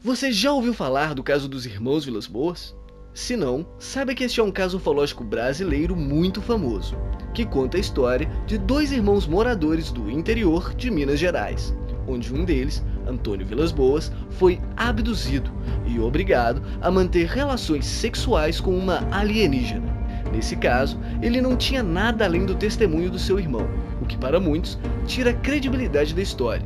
Você já ouviu falar do caso dos irmãos Vilas-Boas? Se não, saiba que este é um caso ufológico brasileiro muito famoso, que conta a história de dois irmãos moradores do interior de Minas Gerais, onde um deles, Antônio Vilas-Boas, foi abduzido e obrigado a manter relações sexuais com uma alienígena. Nesse caso, ele não tinha nada além do testemunho do seu irmão, o que para muitos tira a credibilidade da história.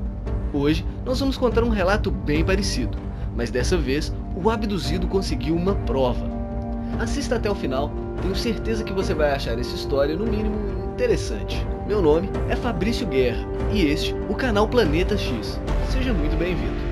Hoje, nós vamos contar um relato bem parecido, mas dessa vez, o abduzido conseguiu uma prova. Assista até o final, tenho certeza que você vai achar essa história, no mínimo, interessante. Meu nome é Fabrício Guerra, e este, o canal Planeta X. Seja muito bem-vindo.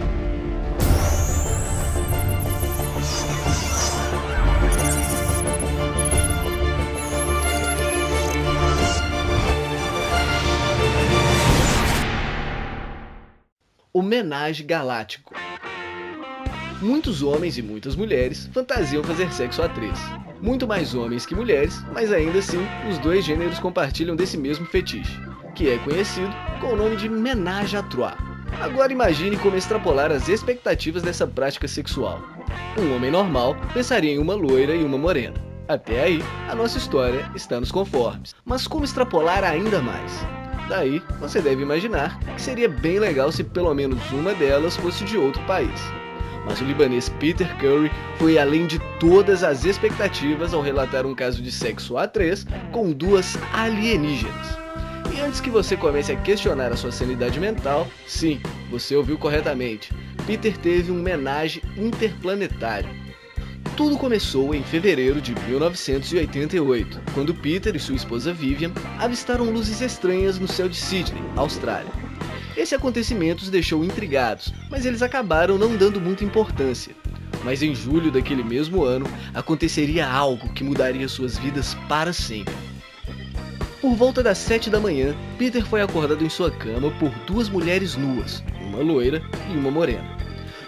Homenagem galáctico. Muitos homens e muitas mulheres fantasiam fazer sexo a três. Muito mais homens que mulheres, mas ainda assim, os dois gêneros compartilham desse mesmo fetiche, que é conhecido com o nome de ménage à trois. Agora imagine como extrapolar as expectativas dessa prática sexual. Um homem normal pensaria em uma loira e uma morena. Até aí, a nossa história está nos conformes. Mas como extrapolar ainda mais? Daí, você deve imaginar que seria bem legal se pelo menos uma delas fosse de outro país. Mas o libanês Peter Curry foi além de todas as expectativas ao relatar um caso de sexo a três com duas alienígenas. E antes que você comece a questionar a sua sanidade mental, sim, você ouviu corretamente, Peter teve um homenagem interplanetário. Tudo começou em fevereiro de 1988, quando Peter e sua esposa Vivian avistaram luzes estranhas no céu de Sydney, Austrália. Esse acontecimento os deixou intrigados, mas eles acabaram não dando muita importância. Mas em julho daquele mesmo ano, aconteceria algo que mudaria suas vidas para sempre. Por volta das 7 da manhã, Peter foi acordado em sua cama por duas mulheres nuas, uma loira e uma morena.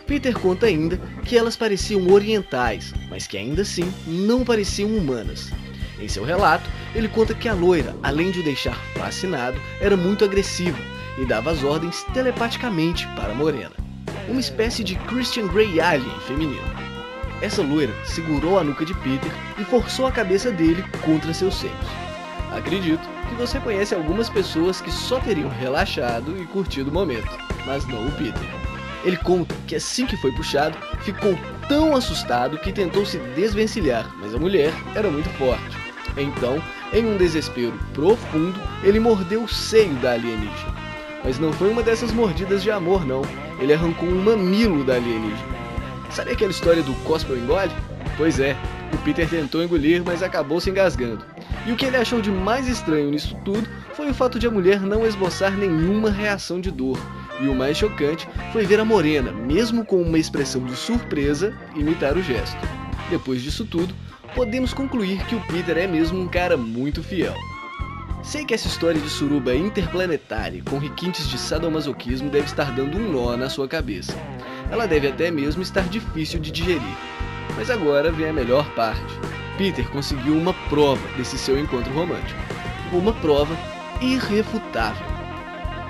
Peter conta ainda que elas pareciam orientais, mas que ainda assim não pareciam humanas. Em seu relato, ele conta que a loira, além de o deixar fascinado, era muito agressiva e dava as ordens telepaticamente para a morena, uma espécie de Christian Grey alien feminino. Essa loira segurou a nuca de Peter e forçou a cabeça dele contra seus seios. Acredito que você conhece algumas pessoas que só teriam relaxado e curtido o momento, mas não o Peter. Ele conta que assim que foi puxado, ficou tão assustado que tentou se desvencilhar, mas a mulher era muito forte. Então, em um desespero profundo, ele mordeu o seio da alienígena. Mas não foi uma dessas mordidas de amor não, ele arrancou um mamilo da alienígena. Sabe aquela história do cospe ou engole? Pois é, o Peter tentou engolir, mas acabou se engasgando. E o que ele achou de mais estranho nisso tudo foi o fato de a mulher não esboçar nenhuma reação de dor. E o mais chocante foi ver a morena, mesmo com uma expressão de surpresa, imitar o gesto. Depois disso tudo, podemos concluir que o Peter é mesmo um cara muito fiel. Sei que essa história de suruba interplanetária com requintes de sadomasoquismo deve estar dando um nó na sua cabeça. Ela deve até mesmo estar difícil de digerir. Mas agora vem a melhor parte. Peter conseguiu uma prova desse seu encontro romântico. Uma prova irrefutável.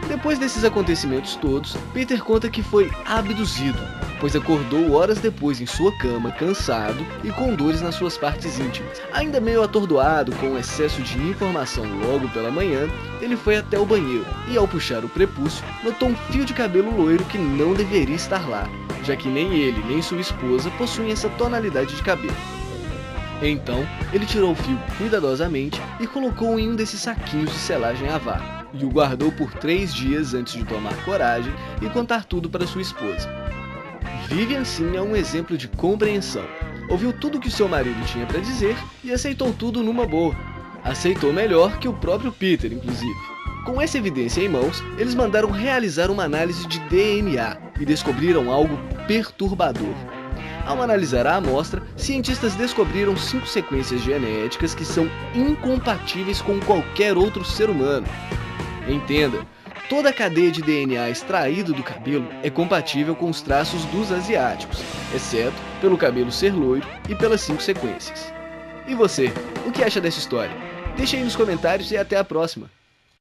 Depois desses acontecimentos todos, Peter conta que foi abduzido, pois acordou horas depois em sua cama, cansado e com dores nas suas partes íntimas. Ainda meio atordoado com o excesso de informação logo pela manhã, ele foi até o banheiro e, ao puxar o prepúcio, notou um fio de cabelo loiro que não deveria estar lá, já que nem ele nem sua esposa possuem essa tonalidade de cabelo. Então, ele tirou o fio cuidadosamente e colocou em um desses saquinhos de selagem a vácuo, e o guardou por 3 dias antes de tomar coragem e contar tudo para sua esposa. Vivian sim é um exemplo de compreensão. Ouviu tudo que seu marido tinha para dizer e aceitou tudo numa boa. Aceitou melhor que o próprio Peter, inclusive. Com essa evidência em mãos, eles mandaram realizar uma análise de DNA e descobriram algo perturbador. Ao analisar a amostra, cientistas descobriram 5 sequências genéticas que são incompatíveis com qualquer outro ser humano. Entenda, toda a cadeia de DNA extraído do cabelo é compatível com os traços dos asiáticos, exceto pelo cabelo ser loiro e pelas 5 sequências. E você, o que acha dessa história? Deixe aí nos comentários e até a próxima!